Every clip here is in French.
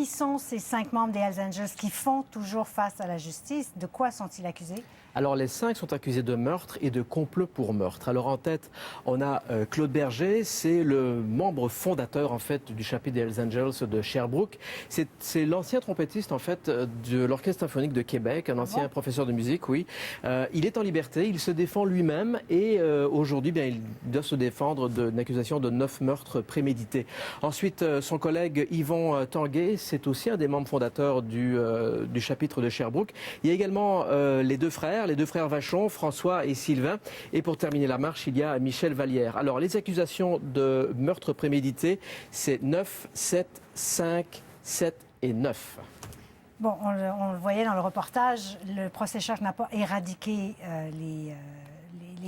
Qui sont ces 5 membres des Hells Angels qui font toujours face à la justice? De quoi sont-ils accusés? Alors les 5 sont accusés de meurtre et de complot pour meurtre. Alors en tête, on a Claude Berger, c'est le membre fondateur en fait du chapitre des Hells Angels de Sherbrooke. C'est l'ancien trompettiste en fait de l'Orchestre symphonique de Québec, un ancien professeur de musique, oui. Il est en liberté, il se défend lui-même et aujourd'hui bien, il doit se défendre d'une accusation de 9 meurtres prémédités. Ensuite, son collègue Yvon Tanguay, c'est aussi un des membres fondateurs du chapitre de Sherbrooke. Il y a également les 2 frères, les 2 frères Vachon, François et Sylvain. Et pour terminer la marche, il y a Michel Vallière. Alors, les accusations de meurtre prémédité, c'est 9, 7, 5, 7 et 9. Bon, on le voyait dans le reportage, le procès Shark n'a pas éradiqué les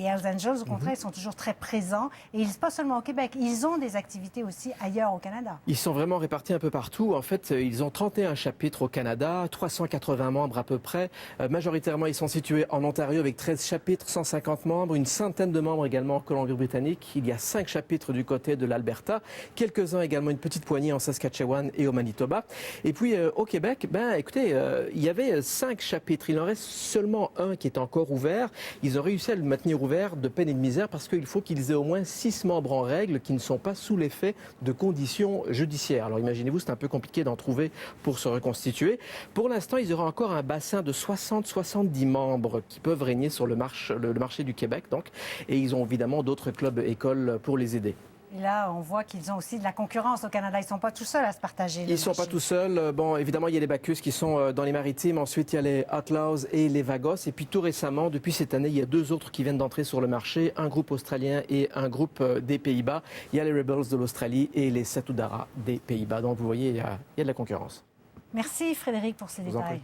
Hells Angels. Au contraire, ils sont toujours très présents. Et ils ne sont pas seulement au Québec, ils ont des activités aussi ailleurs au Canada. Ils sont vraiment répartis un peu partout. En fait, ils ont 31 chapitres au Canada, 380 membres à peu près. Majoritairement, ils sont situés en Ontario avec 13 chapitres, 150 membres, une centaine de membres également en Colombie-Britannique. Il y a 5 chapitres du côté de l'Alberta, quelques-uns également, une petite poignée en Saskatchewan et au Manitoba. Et puis au Québec, écoutez, il y avait 5 chapitres. Il en reste seulement un qui est encore ouvert. Ils ont réussi à le maintenir ouvert de peine et de misère parce qu'il faut qu'ils aient au moins 6 membres en règle qui ne sont pas sous l'effet de conditions judiciaires. Alors imaginez-vous, c'est un peu compliqué d'en trouver pour se reconstituer. Pour l'instant, ils auront encore un bassin de 60-70 membres qui peuvent régner sur le marché du Québec. Donc, et ils ont évidemment d'autres clubs écoles pour les aider. Et là, on voit qu'ils ont aussi de la concurrence au Canada. Ils ne sont pas tout seuls à se partager. Ils ne sont pas tout seuls. Bon, évidemment, il y a les Bacchus qui sont dans les Maritimes. Ensuite, il y a les Outlaws et les Vagos. Et puis, tout récemment, depuis cette année, il y a 2 autres qui viennent d'entrer sur le marché. Un groupe australien et un groupe des Pays-Bas. Il y a les Rebels de l'Australie et les Satudara des Pays-Bas. Donc, vous voyez, il y a de la concurrence. Merci Frédéric pour ces détails.